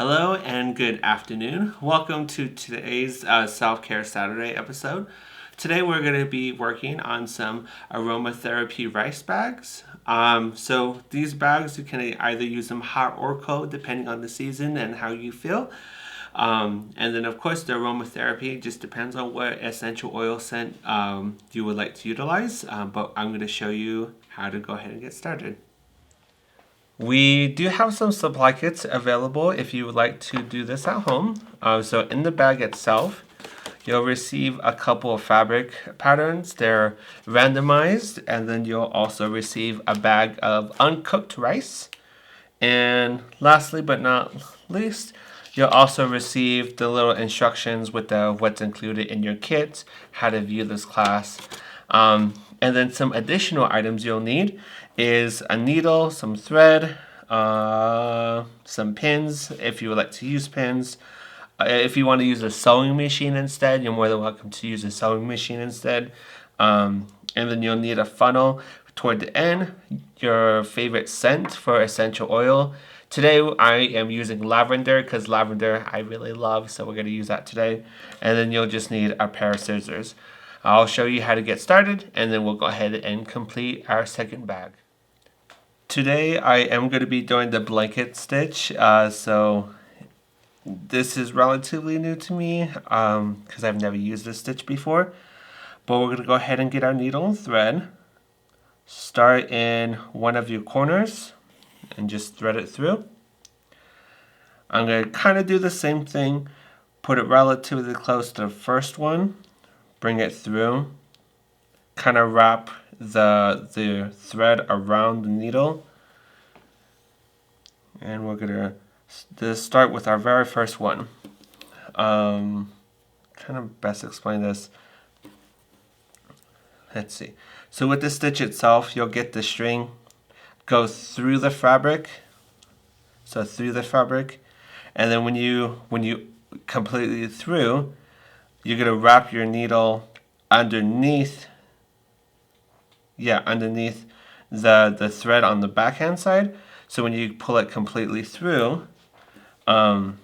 Hello and good afternoon. Welcome to today's Self-Care Saturday episode. Today we're going to be working on some aromatherapy rice bags. So these bags, you can either use them hot or cold depending on the season and how you feel. And then of course the aromatherapy just depends on what essential oil scent you would like to utilize. But I'm going to show you how to go ahead and get started. We do have some supply kits available if you would like to do this at home. So in the bag itself, you'll receive a couple of fabric patterns. They're randomized, and then you'll also receive a bag of uncooked rice. And lastly but not least, you'll also receive the little instructions with what's included in your kit, how to view this class. And then some additional items you'll need is a needle, some thread, some pins if you would like to use pins. If you want to use a sewing machine instead, you're more than welcome to use a sewing machine instead. And then you'll need a funnel toward the end, your favorite scent for essential oil. Today I am using lavender because lavender I really love, so we're going to use that today. And then you'll just need a pair of scissors. I'll show you how to get started, and then we'll go ahead and complete our second bag. Today I am going to be doing the blanket stitch, so this is relatively new to me because I've never used this stitch before. But we're going to go ahead and get our needle and thread. Start in one of your corners and just thread it through. I'm going to kind of do the same thing, put it relatively close to the first one, bring it through, kind of wrap the thread around the needle, and we're going to start with our very first one. Trying to best explain this. Let's see. So with the stitch itself, you'll get the string go through the fabric. So through the fabric, and then when you completely through, you're gonna wrap your needle underneath. Yeah, underneath the thread on the backhand side. So when you pull it completely through, if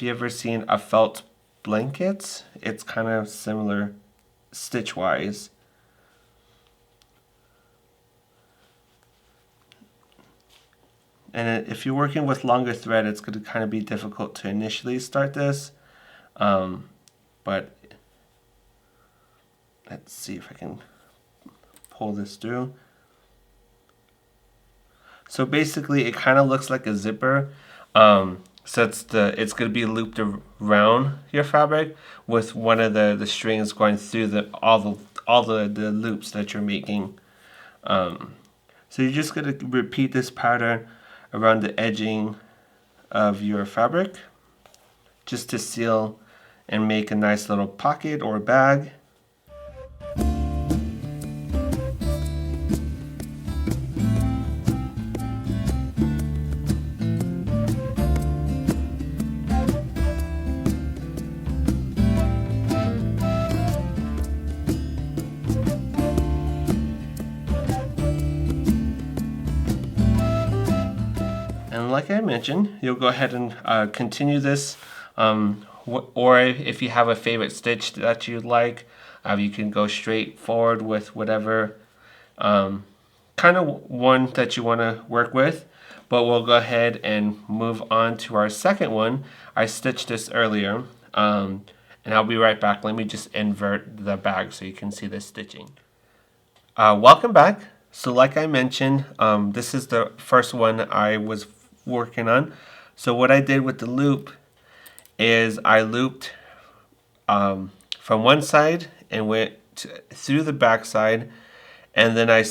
you ever seen a felt blanket, it's kind of similar stitch wise. And if you're working with longer thread, it's going to kind of be difficult to initially start this. But let's see if I can pull this through. So basically it kind of looks like a zipper. So it's going to be looped around your fabric with one of the strings going through all the loops that you're making. So you're just going to repeat this pattern around the edging of your fabric just to seal and make a nice little pocket or bag. And like I mentioned, you'll go ahead and continue this, or if you have a favorite stitch that you'd like, you can go straight forward with whatever kind of one that you want to work with. But we'll go ahead and move on to our second one. I stitched this earlier, and I'll be right back. Let me just invert the bag so you can see the stitching. Welcome back. So like I mentioned, this is the first one I was working on. So what I did with the loop is I looped from one side and went through the back side, and then I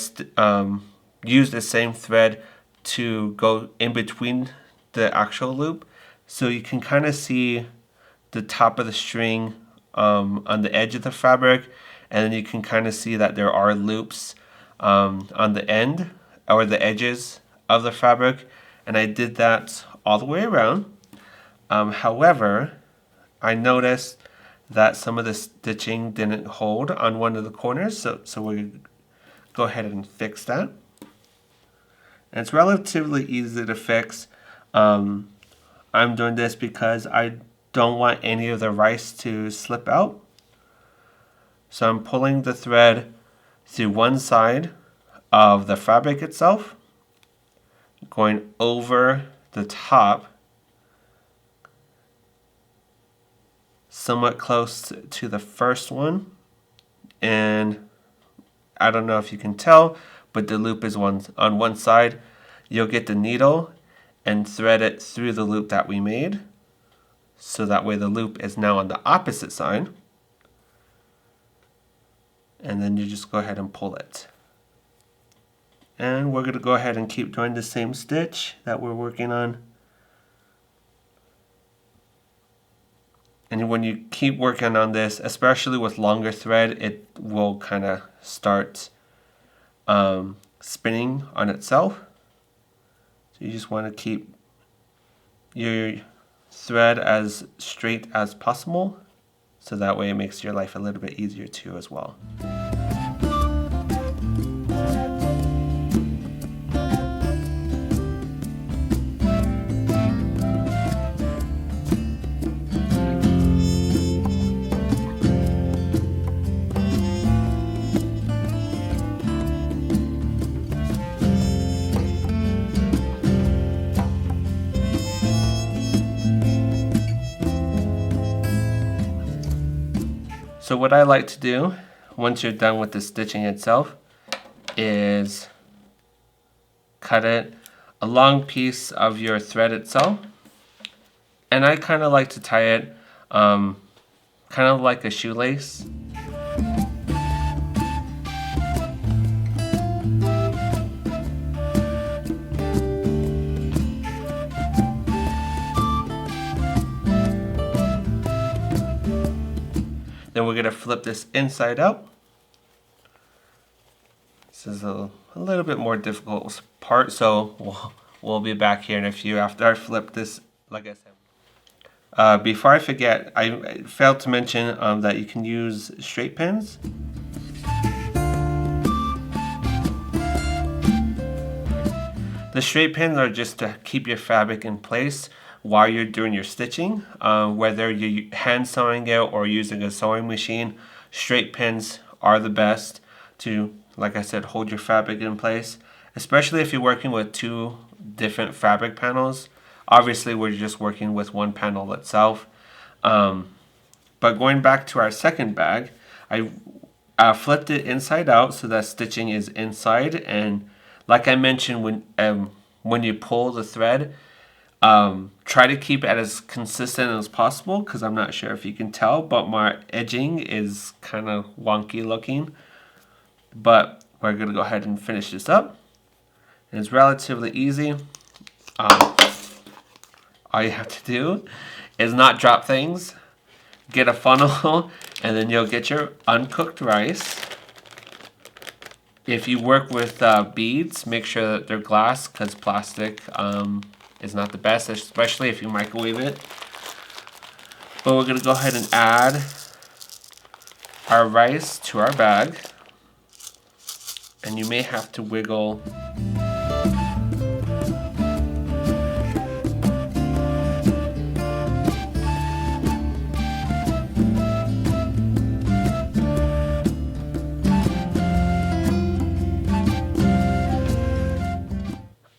used the same thread to go in between the actual loop, so you can kind of see the top of the string on the edge of the fabric, and then you can kind of see that there are loops on the end or the edges of the fabric, and I did that all the way around. However, I noticed that some of the stitching didn't hold on one of the corners, so we go ahead and fix that. And it's relatively easy to fix. Um, I'm doing this because I don't want any of the rice to slip out. So I'm pulling the thread through one side of the fabric itself, going over the top, somewhat close to the first one, and I don't know if you can tell, but the loop is on one side. You'll get the needle and thread it through the loop that we made, so that way the loop is now on the opposite side, and then you just go ahead and pull it. And we're going to go ahead and keep doing the same stitch that we're working on. And when you keep working on this, especially with longer thread, it will kind of start spinning on itself. So you just want to keep your thread as straight as possible, so that way it makes your life a little bit easier too as well. So what I like to do, once you're done with the stitching itself, is cut it a long piece of your thread itself. And I kind of like to tie it kind of like a shoelace. Then we're going to flip this inside out. This is a little bit more difficult part, so we'll be back here in a few after I flip this, like I said. Before I forget, I failed to mention that you can use straight pins. The straight pins are just to keep your fabric in place while you're doing your stitching. Whether you're hand sewing it or using a sewing machine, straight pins are the best to, like I said, hold your fabric in place, especially if you're working with two different fabric panels. Obviously, we're just working with one panel itself. But going back to our second bag, I flipped it inside out so that stitching is inside. And like I mentioned, when you pull the thread, try to keep it as consistent as possible, because I'm not sure if you can tell, but my edging is kind of wonky looking. But we're going to go ahead and finish this up. And it's relatively easy. All you have to do is not drop things, get a funnel, and then you'll get your uncooked rice. If you work with beads, make sure that they're glass, because plastic is not the best, especially if you microwave it. But we're going to go ahead and add our rice to our bag. And you may have to wiggle .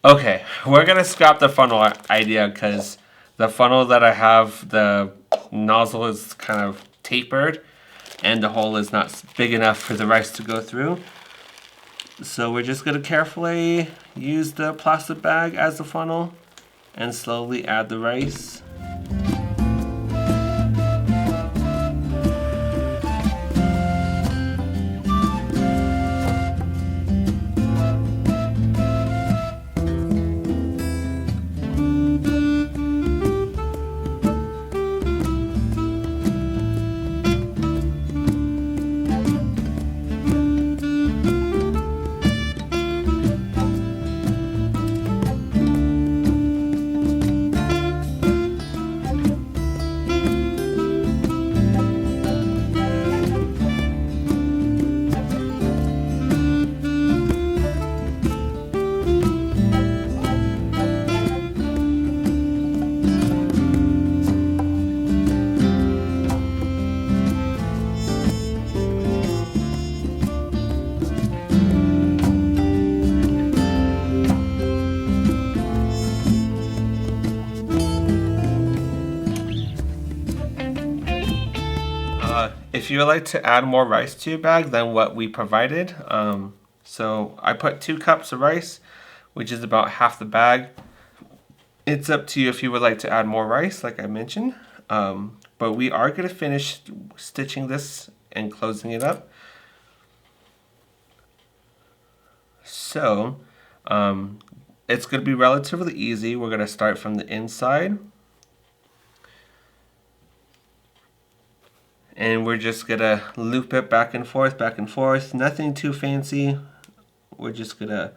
Okay, we're gonna scrap the funnel idea, because the funnel that I have, the nozzle is kind of tapered and the hole is not big enough for the rice to go through. So we're just gonna carefully use the plastic bag as the funnel and slowly add the rice. If you would like to add more rice to your bag than what we provided, so I put 2 cups of rice, which is about half the bag. It's up to you if you would like to add more rice, like I mentioned. But we are going to finish stitching this and closing it up. So it's going to be relatively easy. We're going to start from the inside. And we're just going to loop it back and forth. Nothing too fancy. We're just going to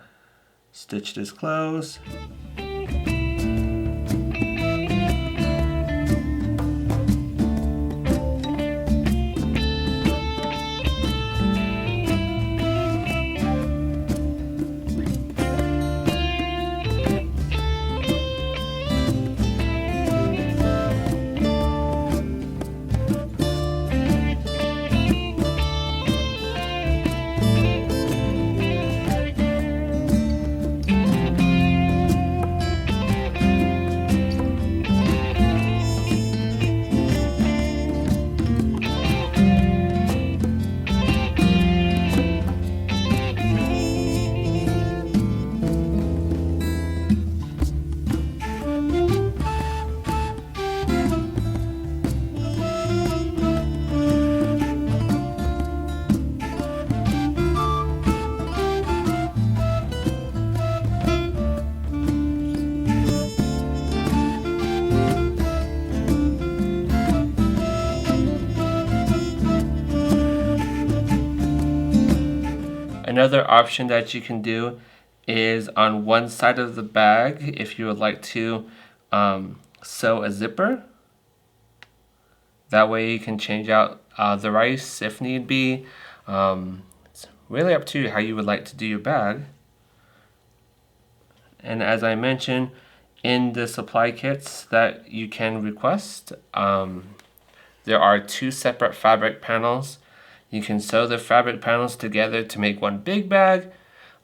stitch this close. Another option that you can do is on one side of the bag, if you would like to sew a zipper. That way you can change out the rice if need be. It's really up to you how you would like to do your bag. And as I mentioned, in the supply kits that you can request, there are 2 separate fabric panels. You can sew the fabric panels together to make one big bag.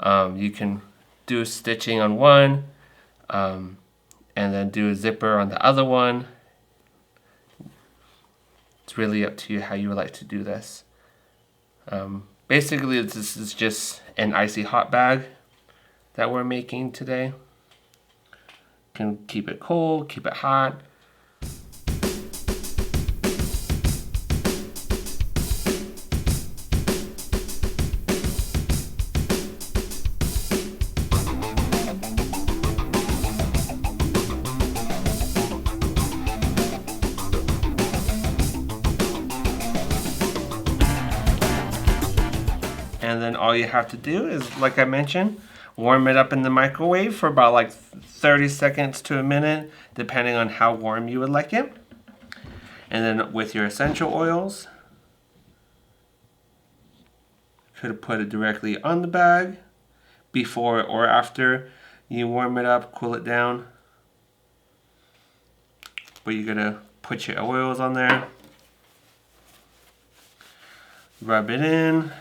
You can do stitching on one and then do a zipper on the other one. It's really up to you how you would like to do this. Basically, this is just an icy hot bag that we're making today. Can keep it cold, keep it hot. And then all you have to do is, like I mentioned, warm it up in the microwave for about like 30 seconds to a minute, depending on how warm you would like it. And then with your essential oils, could put it directly on the bag before or after you warm it up, cool it down. But you're gonna put your oils on there, rub it in.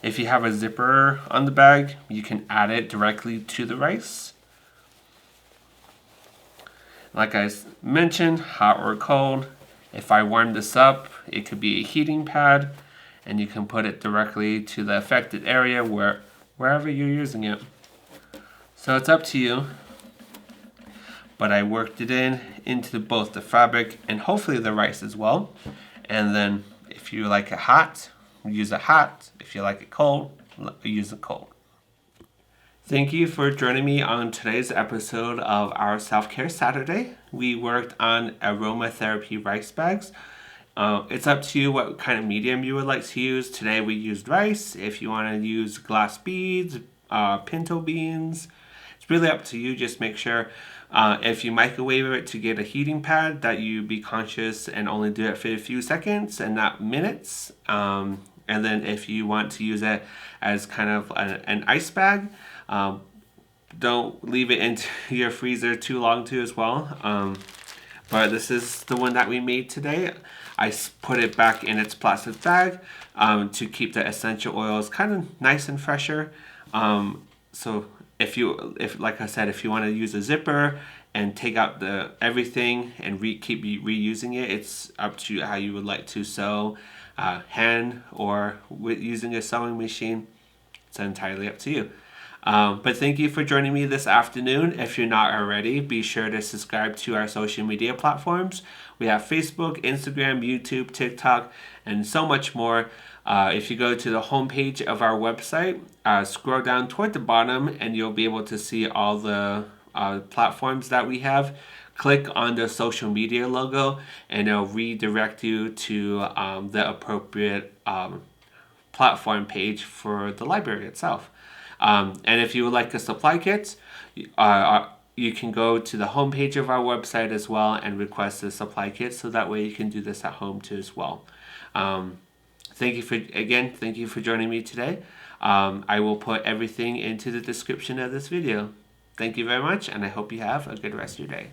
If you have a zipper on the bag, you can add it directly to the rice. Like I mentioned, hot or cold. If I warm this up, it could be a heating pad, and you can put it directly to the affected area wherever you're using it. So it's up to you. But I worked it into both the fabric and hopefully the rice as well. And then if you like it hot, use it hot. If you like it cold, use it cold. Thank you for joining me on today's episode of our Self-Care Saturday. We worked on aromatherapy rice bags. It's up to you what kind of medium you would like to use. Today we used rice. If you want to use glass beads, pinto beans, it's really up to you. Just make sure if you microwave it to get a heating pad that you be conscious and only do it for a few seconds and not minutes. And then if you want to use it as kind of an ice bag, don't leave it into your freezer too long too as well. But this is the one that we made today. I put it back in its plastic bag to keep the essential oils kind of nice and fresher. So if like I said, if you want to use a zipper and take out the everything and keep reusing it. It's up to how you would like to sew, hand or with using a sewing machine. It's entirely up to you. But thank you for joining me this afternoon. If you're not already, be sure to subscribe to our social media platforms. We have Facebook, Instagram, YouTube, TikTok, and so much more. If you go to the homepage of our website, scroll down toward the bottom, and you'll be able to see all the platforms that we have. Click on the social media logo, and it'll redirect you to the appropriate platform page for the library itself. And if you would like a supply kit, you can go to the homepage of our website as well and request a supply kit, so that way you can do this at home too as well. Thank you for joining me today. I will put everything into the description of this video. Thank you very much, and I hope you have a good rest of your day.